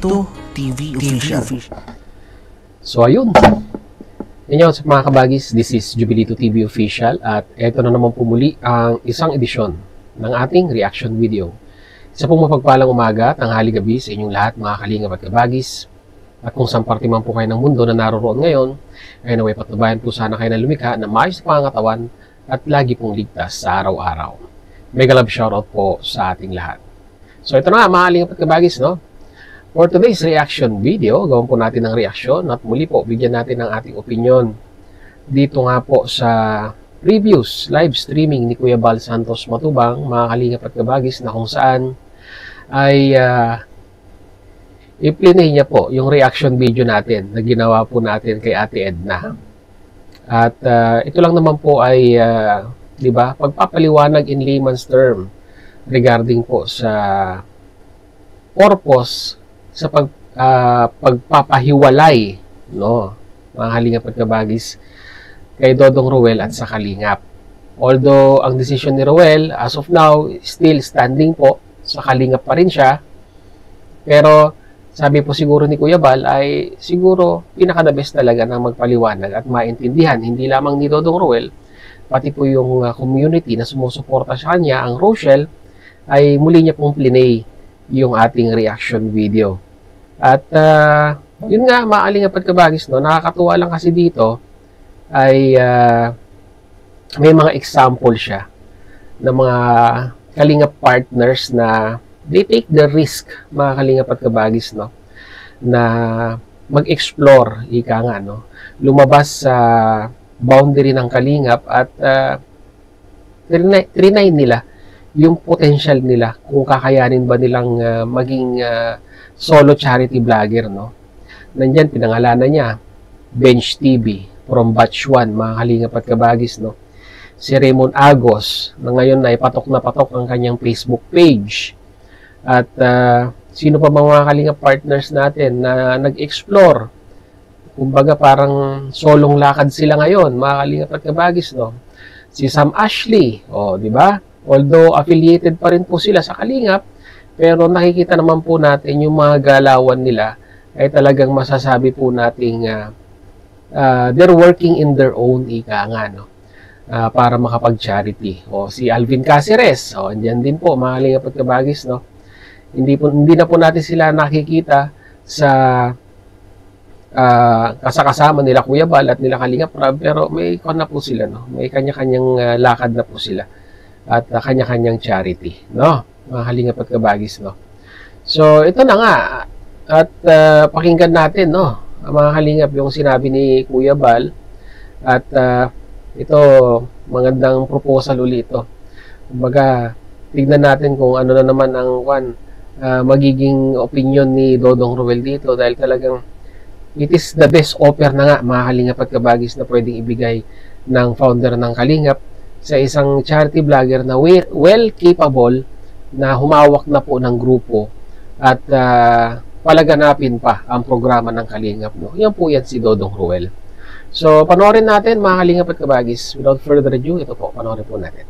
Jubilito TV Official. So ayun, inyo mga kabagis, this is Jubilito TV Official at eto na naman po muli ang isang edisyon ng ating reaction video. Isa pong mapagpalang umaga, tanghali, gabi sa inyong lahat mga kalingap at kabagis. At kung saan parte man po kayo ng mundo na naroon ngayon, ay naway patnubayan po sana kayo na lumikha na maayos na pangatawan at lagi pong ligtas sa araw-araw. Mega love shoutout po sa ating lahat. So ito na mga kalingap at kabagis, no? For today's reaction video, gawin po natin ng reaksyon at muli po, bigyan natin ng ating opinion dito nga po sa previous live streaming ni Kuya Bal Santos Matubang, mga kalingap at kabagis, na kung saan ay i-play niya po yung reaction video natin na ginawa po natin kay Ate Edna. At ito lang naman po ay, di ba, pagpapaliwanag in layman's term regarding po sa purpose sa pagpapahiwalay, no, mga kalingap at kabagis, kay Dodong Roel at sa Kalingap. Although ang decision ni Roel as of now still standing po, sa Kalingap pa rin siya, pero sabi po siguro ni Kuya Bal ay siguro pinaka-the best talaga ng magpaliwanag at maintindihan hindi lamang ni Dodong Roel, pati po yung community na sumusuporta sa kanya, ang Rochelle, ay muli niya pong plinay yung ating reaction video. At yun nga, maaling at kabagis, no, nakakatuwa lang kasi dito ay may mga example siya ng mga kalingap partners na they take the risk, mga kalingap at kabagis, no, na mag-explore, ika nga, no, lumabas sa boundary ng kalingap at trinay nila yung potential nila kung kakayanin ba nilang maging solo charity vlogger, no. Nandyan, pinangalanan niya Bench TV from Batch 1, mga kalingap at kabagis, no. Si Raymond Agos na ngayon ay patok na patok ang kanyang Facebook page. At sino pa mga kalingap partners natin na nag-explore, kumbaga parang solong lakad sila ngayon, mga kalingap at kabagis, no. Si Sam Ashley, di ba? Although affiliated pa rin po sila sa Kalingap, pero nakikita naman po natin yung mga galawan nila ay talagang masasabi po nating they're working in their own, ika nga, no, para makapag-charity. Si Alvin Caceres, andyan din po, mga kalingap at kabagis, no. Hindi na po natin sila nakikita sa kasama nila Kuya Bal at nila Kalingap Rab, pero may na po sila, no. May kanya-kanyang lakad na po sila at kanya-kanyang charity, no, mga kalingap at kabagis, no. So ito na nga, at pakinggan natin, no, mga kalingap, yung sinabi ni Kuya Bal. At ito, magandang proposal ulit ito. Kumbaga, tignan natin kung ano na naman ang magiging opinion ni Dodong Roel dito, dahil talagang it is the best offer na nga, mga kalingap at kabagis, na pwedeng ibigay ng founder ng Kalingap sa isang charity vlogger na well capable na humawak na po ng grupo at palaganapin pa ang programa ng Kalingap, no. Yan po yan si Dodong Roel. So panoorin natin, mga kalingap at kabagis. Without further ado, ito po, panoorin po natin.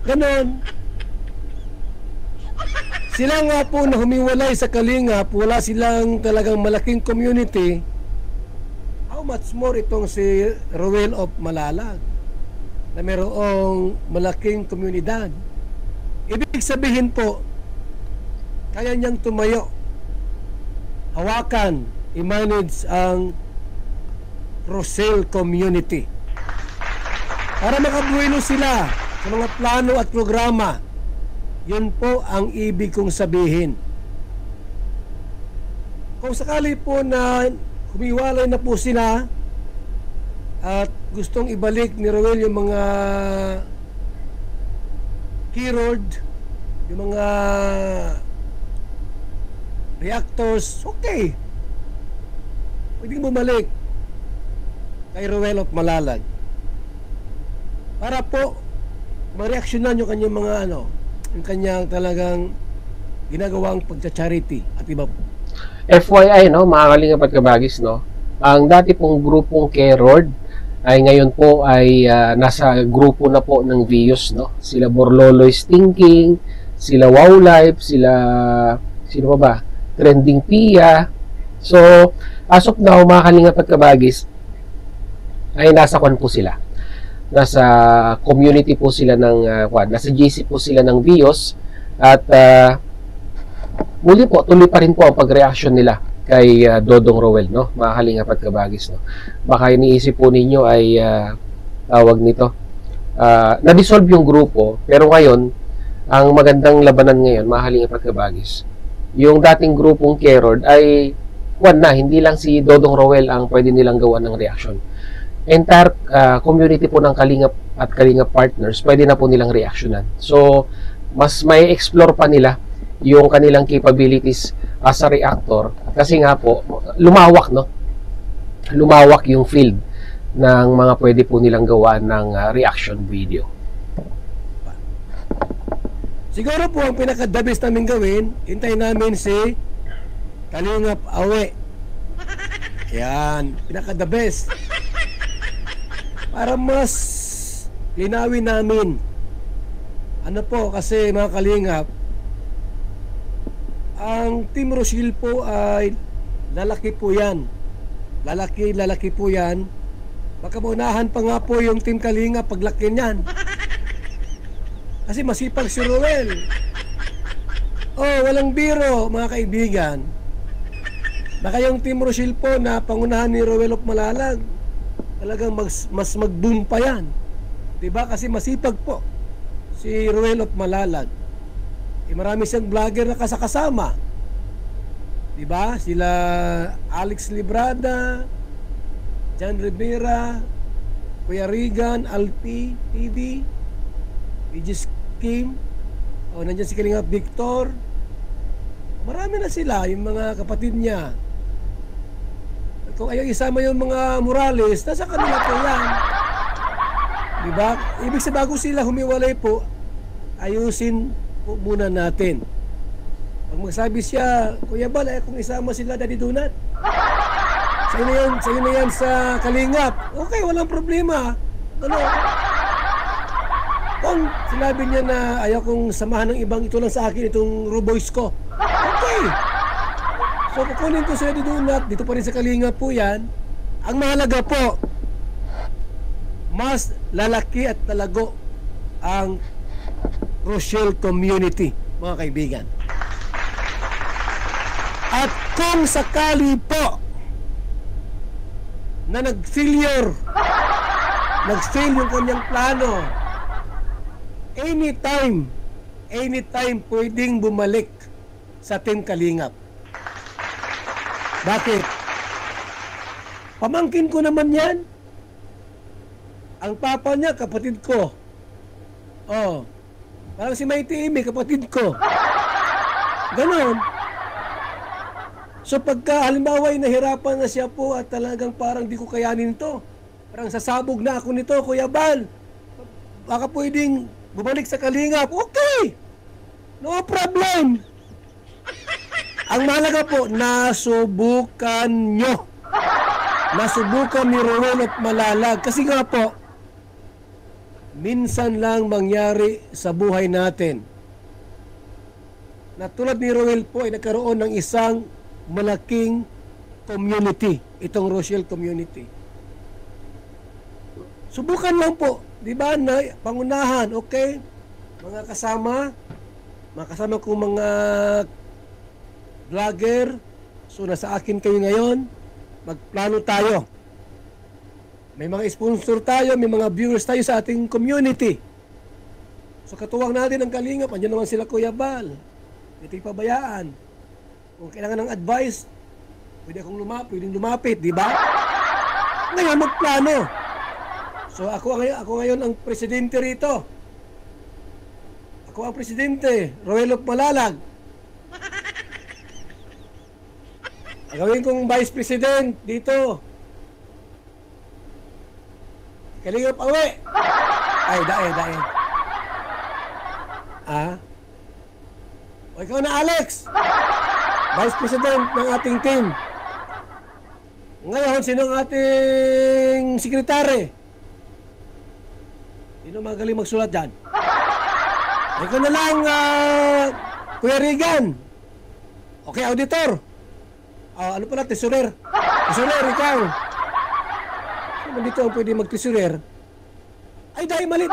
Ganon. Sila nga po na humiwalay sa Kalingap, wala silang talagang malaking community. How much more itong si Roel of Malalag na mayroong malaking komunidad. Ibig sabihin po, kaya niyang tumayo, hawakan, i-manage ang Rochelle community para makabuelo sila sa mga plano at programa. Yun po ang ibig kong sabihin. Kung sakali po na humiwalay na po sila at gustong ibalik ni Roel yung mga keyword, yung mga reactors, okay, pwedeng bumalik kay Roel of Malalag para po ma-reaksyonan yung kanyang mga yung kanyang talagang ginagawang pagcha-charity at iba po. FYI, no, mga kalingap at kabagis, no, Ang dati pong grupong Kerord ay ngayon po ay nasa grupo na po ng Vios, no? Sila Borloloy's Thinking, sila Wow Life, sino pa ba? Trending Pia. So, as of now, mga Kalingap at Kabagis, ay nasa kwan po sila. Nasa community po sila ng nasa GC po sila ng Vios, at muli po, tuloy pa rin po ang pag-reaction nila kay Dodong Roel, no? Mga Kalingap at Kabagis, no? Baka iniisip po ninyo ay tawag nito, na-dissolve yung grupo, pero ngayon ang magandang labanan ngayon, mga Kalingap at Kabagis, yung dating grupong Kerord ay hindi lang si Dodong Roel ang pwede nilang gawa ng reaction. Entire community po ng Kalingap at Kalingap partners pwede na po nilang reactionan. So mas may explore pa nila yung kanilang capabilities as a reactor, kasi nga po lumawak, no? Lumawak yung field ng mga pwede po nilang gawa ng reaction video. Siguro po ang pinaka-the best namin gawin, hintayin namin si Kalingap Awe. Yan, pinaka-the best. Para mas linawin namin. Ano po, kasi mga Kalingap, ang Team Rochelle po ay lalaki po yan. Lalaki po yan. Baka maunahan pa nga po yung Team Kalingap paglaki niyan. Kasi masipag si Roel. Oh, walang biro, mga kaibigan. Baka yung Team Rochelle po na pangunahan ni Roel of Malalag, talagang mas mag-boom pa yan. Diba? Kasi masipag po si Roel of Malalag. Marami siyang vlogger na kasama. Diba? Sila Alex Librada, John Rivera, Kuya Regan, Alpi TV, Regis Kim, nandiyan si Kalingap Victor. Marami na sila, yung mga kapatid niya. Kung ayaw isama yung mga Morales, nasa kanila po yan. Diba? Ibig sabihin, bago sila humiwalay po, ayusin po muna natin. Pag magsabi siya, Kuya Bal, kung isama sila, Daddy Donut, sa'yo na yan sa Kalingap. Okay, walang problema. Ano? Kung sinabi niya na ayaw kong samahan ng ibang, ito lang sa akin, itong Ruboys ko. Okay. So, kukunin ko si Daddy Donut, dito pa rin sa Kalingap po yan. Ang mahalaga po, mas lalaki at talago ang Rochelle community, mga kaibigan. At kung sakali po na nag-fail yung kanyang plano, anytime pwedeng bumalik sa Team Kalingap. Bakit? Pamangkin ko naman yan. Ang papa niya, kapatid ko. Oh, parang si Mighty Amy, kapatid ko. Ganon. So pagka halimbawa ay nahirapan na siya po at talagang parang di ko kayanin to, parang sasabog na ako nito, Kuya Bal, baka pwedeng bumalik sa Kalingap. Okay, no problem. Ang mahalaga po, nasubukan nyo. Nasubukan ni Roel of Malalag. Kasi nga po, minsan lang mangyari sa buhay natin na tulad ni Roel po ay nagkaroon ng isang malaking community, itong Rochelle community. Subukan lang po, di ba, na pangunahan, okay? Mga kasama kong mga vlogger, so nasa akin kayo ngayon, magplano tayo. May mga sponsor tayo, may mga viewers tayo sa ating community. So katuwang natin ang Kalingap, andyan naman sila Kuya Bal. Hindi pabayaan. Kung kailangan ng advice, pwedeng lumapit, di ba? Ngayon magplano. So ako ngayon ang presidente rito. Ako ang presidente, Roel of Malalag. Gawin kong vice president dito, Kalingap Awe. Ay, dae. O ikaw na, Alex, vice president ng ating team. Ngayon, sino ang ating sekretary? Sino magaling magsulat dyan? Ikaw na lang, Kuya Regan. Okay, auditor. Ano pala, tesorer? Tesorer, ikaw. Sino dito ang pwede mag-tesorer? Ay, dahil mali.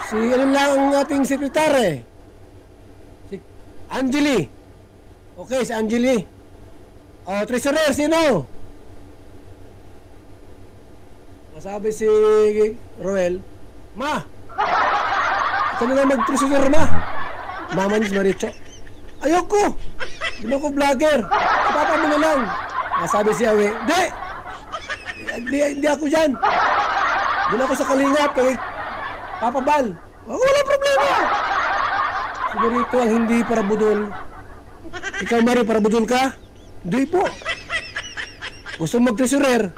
Si ano lang ang ating sekretary? Si Angeli. Okay, si Angeli. Treasurer, sino? Masabi si Roel, Ma! Ito na lang mag-treasurer, Ma. Mama ni Maricho. Ayoko! Hindi ako vlogger. Si Papa mo na lang. Masabi si Awe, Hindi ako dyan. Doon ako sa Kalingap kay Papa Bal. Wala problema. Sigurito ang hindi para budol. Ikaw, Mari, para budol ka? Hindi po. Gusto mag-treasurer?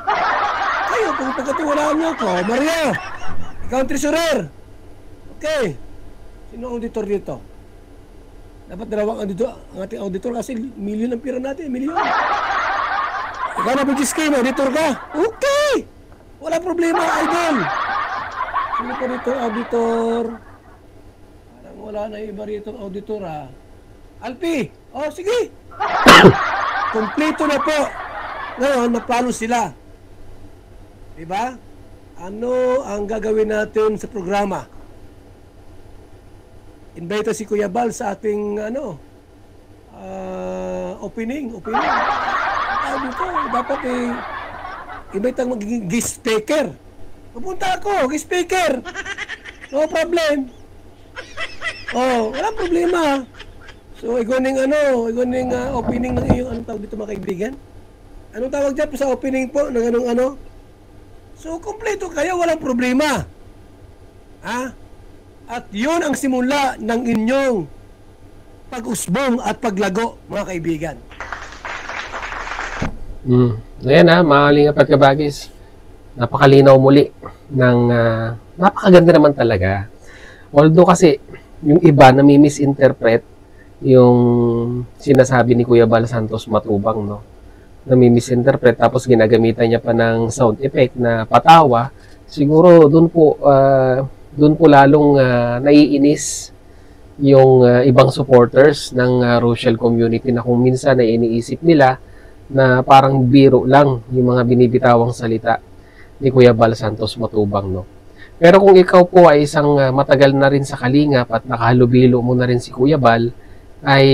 Kayo, kung pagkatiwalaan niyo ako, Maria, ikaw ang treasurer. Okay. Sino ang auditor dito? Dapat dalawang auditor, ang ating auditor kasi milyon ang pira natin, milyon. Ikaw na BGSK, auditor ka? Okay. Wala problema, idol. Sino pa dito, auditor? Parang wala na iba rito auditor, ha? Alpi! Sige! Kompleto na po. Ngayon, naplano sila. Diba? Ano ang gagawin natin sa programa? Invite si Kuya Bal sa ating, opening. Dito, dapat invite ang magiging guest speaker. Pupunta ako, guest speaker. No problem. Wala problema. So, iguning opening ng iyong, anong tawag dito mga kaibigan? Anong tawag dyan po sa opening po ng anong? So, kompleto kayo, walang problema. At yun ang simula ng inyong pag-usbong at paglago, mga kaibigan. Ayan mga Kalingap at Kabagis. Napakalinaw muli ng napakaganda naman talaga. Although kasi yung iba nami-misinterpret yung sinasabi ni Kuya Bal Santos Matubang, no? Nami-misinterpret tapos ginagamitan niya pa ng sound effect na patawa. Siguro doon po lalong naiinis yung ibang supporters ng Rochelle community na kung minsan ay iniisip nila na parang biro lang yung mga binibitawang salita ni Kuya Bal Santos Matubang, no? Pero kung ikaw po ay isang matagal na rin sa Kalingap at nakahalubilo mo na rin si Kuya Bal, ay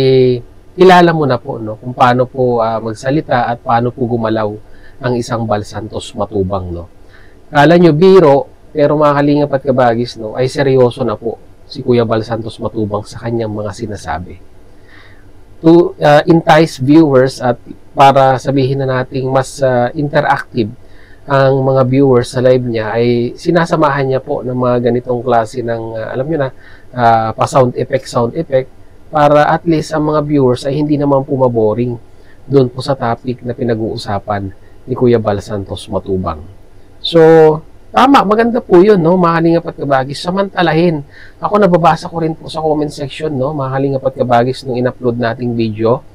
kilala mo na po, no, kung paano po magsalita at paano po gumalaw ang isang Bal Santos Matubang, no? Kala nyo biro, pero mga Kalingap at Kabagis, no, ay seryoso na po si Kuya Bal Santos Matubang sa kanyang mga sinasabi. To entice viewers at para sabihin na nating mas interactive ang mga viewers sa live niya, ay sinasamahan niya po ng mga ganitong klase ng, alam nyo na, pa-sound effect, para at least ang mga viewers ay hindi naman po maboring doon po sa topic na pinag-uusapan ni Kuya Bal Santos Matubang. So, tama, maganda po yun, no, mga Kalingap at Kabagis. Samantalahin, ako nababasa ko rin po sa comment section, no, mga Kalingap at Kabagis, nung in-upload nating video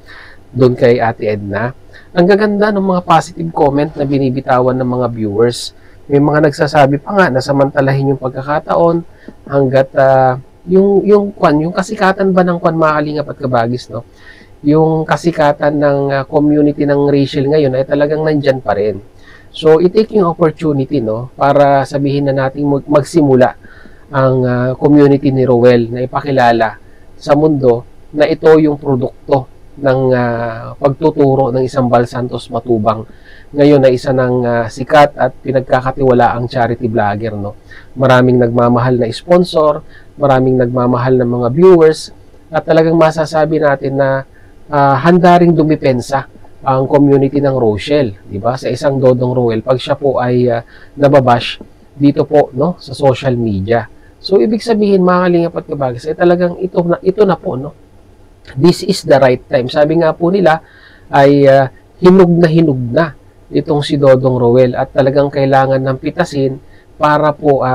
doon kay Ate Edna. Ang gaganda ng mga positive comment na binibitawan ng mga viewers. May mga nagsasabi pa nga na samantalahin yung pagkakataon hanggat yung kasikatan ba ng mga Kalingap at Kabagis, no? Yung kasikatan ng community ng Rachel ngayon ay talagang nandyan pa rin. So, i-take yung opportunity, no, para sabihin na natin magsimula ang community ni Roel na ipakilala sa mundo na ito yung produkto ng pagtuturo ng isang Bal Santos Matubang. Ngayon na isa ng sikat at pinagkakatiwalaang charity vlogger, no. Maraming nagmamahal na sponsor, maraming nagmamahal na mga viewers, at talagang masasabi natin na handa ring dumipensa ang community ng Rochelle, di ba? Sa isang Dodong Roel pag siya po ay nababash dito po, no, sa social media. So ibig sabihin, mga Kalingap at Kabagis, ay talagang ito na po, no. This is the right time. Sabi nga po nila ay hinug na itong si Dodong Roel at talagang kailangan ng pitasin para po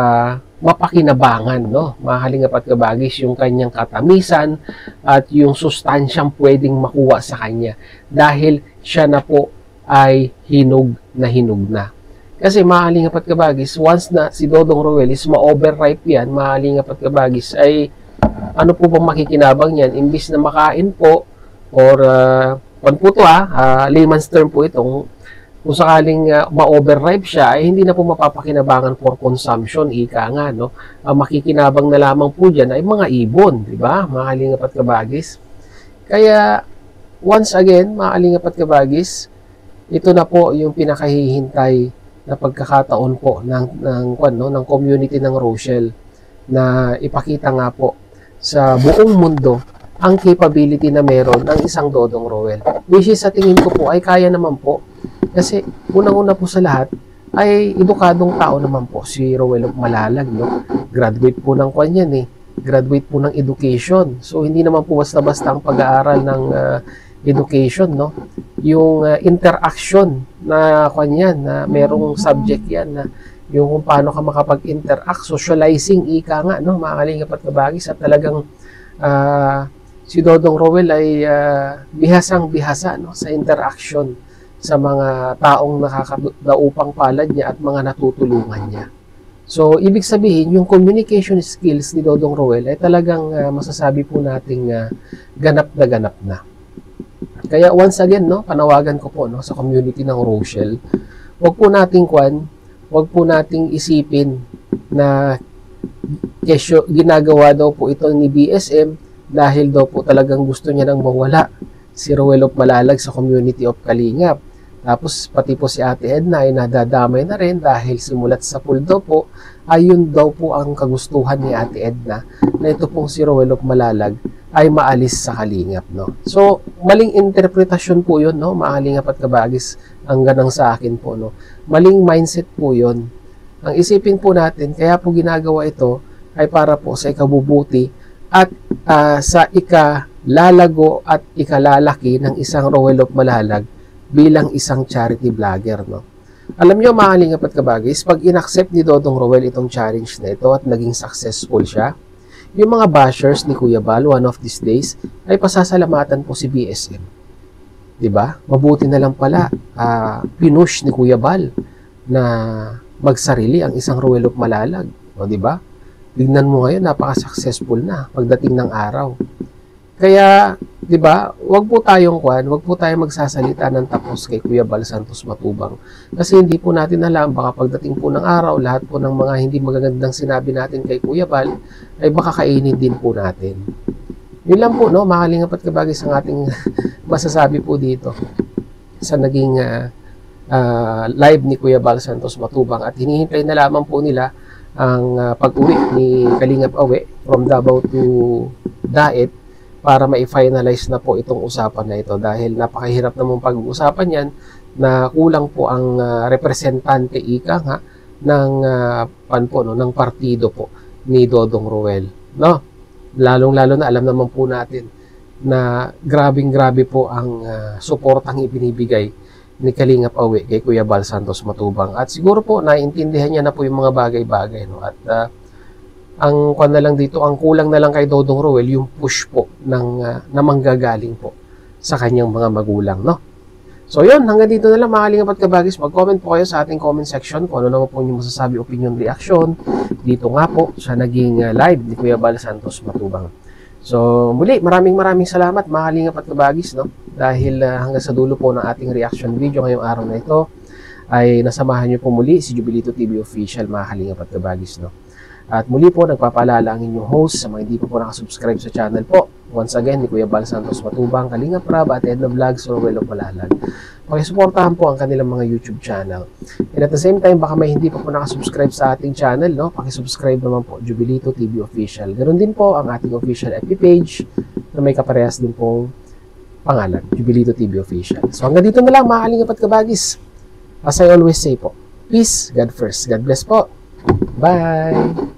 mapakinabangan, no, mga Kalingap at Kabagis, yung kanyang katamisan at yung sustansyang pwedeng makuha sa kanya dahil siya na po ay hinog na. Kasi maaaling at kabagis, once na si Dodong Roel is ma-overripe yan, maaaling at kabagis, ay ano po bang makikinabang yan? Imbis na makain po, or layman's term po itong, kung sakaling ma-overripe siya, ay hindi na po mapapakinabangan for consumption, ika nga, no? Ang makikinabang na lamang po dyan ay mga ibon, di ba? Maaaling at kabagis. Kaya, once again, maaaling at kabagis, ito na po yung pinakahihintay na pagkakataon po ng community ng Rochelle na ipakita nga po sa buong mundo ang capability na meron ng isang Dodong Roel. Which is sa tingin ko po ay kaya naman po kasi unang-una po sa lahat ay edukadong tao naman po si Roel of Malalag, no? Graduate po ng kanyan graduate po ng education. So hindi naman po basta-basta ang pag-aaral ng education, no? Yung interaction na kanyan, na merong subject yan, na yung kung paano ka makapag-interact, socializing, ika nga, no? Mga kalingap at kabagis, at talagang si Dodong Roel ay bihasang-bihasa, no? Sa interaction sa mga taong nakakadaupang palad niya at mga natutulungan niya. So, ibig sabihin, yung communication skills ni Dodong Roel ay talagang masasabi po nating ganap na ganap na. Kaya once again, no, panawagan ko po, no, sa community ng Rochelle, wag po nating isipin na kesyo ginagawa daw po ito ni BSM dahil daw po talagang gusto niya nang mawala si Roel of Malalag sa community of Kalingap. Tapos pati po si Ate Edna ay nadadamay na rin dahil simulat sa pool daw po, ayun daw po ang kagustuhan ni Ate Edna na ito pong si Roel of Malalag ay maalis sa Kalingap, no? So, maling interpretasyon po yun, no? Maalingap at kabagis ang ganang sa akin po, no? Maling mindset po yun. Ang isipin po natin, kaya po ginagawa ito ay para po sa ikabubuti at sa ikalalago at ikalalaki ng isang Roel of Malalag bilang isang charity vlogger, no? Alam nyo, maalingap at kabagis, pag inaccept ni Dodong Roel itong challenge na ito at naging successful siya, yung mga bashers ni Kuya Bal, one of these days, ay pasasalamatan po si BSM. Diba? Mabuti na lang pala, pinush ni Kuya Bal na magsarili ang isang Roel of Malalag. O diba? Tignan mo ngayon, napaka-successful na pagdating ng araw. Kaya, diba, wag po tayong magsasalita ng tapos kay Kuya Bal Santos Matubang. Kasi hindi po natin alam, baka pagdating po ng araw, lahat po ng mga hindi magagandang sinabi natin kay Kuya Bal, ay baka kainin din po natin. Yun lang po, no, makalingap at kabagis ang ating masasabi po dito sa naging live ni Kuya Bal Santos Matubang. At hinihintay na lamang po nila ang pag-uwi ni Kalingap Awe from Davao to Daet para ma-finalize na po itong usapan na ito dahil napakahirap namang pag-uusapan yan na kulang po ang representante ika nga ng ng partido po ni Dodong Roel, no? Lalong-lalo na alam naman po natin na grabing-grabe po ang suportang ibinibigay ni Kalingap Awe kay Kuya Bal Santos Matubang at siguro po naiintindihan niya na po yung mga bagay-bagay, no? At ang kulang na lang kay Dodong Roel yung push po na manggagaling po sa kanyang mga magulang, no? So yun, hanggang dito na lang mga kalingap at kabagis. Mag-comment po kayo sa ating comment section kung ano naman po yung masasabi, opinion, reaction dito nga po sa naging live ni Kuya Bal Santos Matubang. So muli, maraming salamat mga kalingap at kabagis, no? Dahil hanggang sa dulo po ng ating reaction video ngayong araw na ito ay nasamahan niyo po muli si Jubilito TV Official mga kalingap at kabagis, no? At muli po, nagpapaalala ang inyong host sa mga hindi po nakasubscribe sa channel po. Once again, ni Kuya Bal Santos Matubang, Kalingap Rab, at Edna Vlogs, Roel of Malalag. Pakisuportahan po ang kanilang mga YouTube channel. And at the same time, baka may hindi pa po nakasubscribe sa ating channel, no? Pakisubscribe naman po, Jubilito TV Official. Ganoon din po ang ating official FB page na may kaparehas din pong pangalan, Jubilito TV Official. So hanggang dito na lang mga kalingap at kabagis. As I always say po, peace, God first. God bless po. Bye!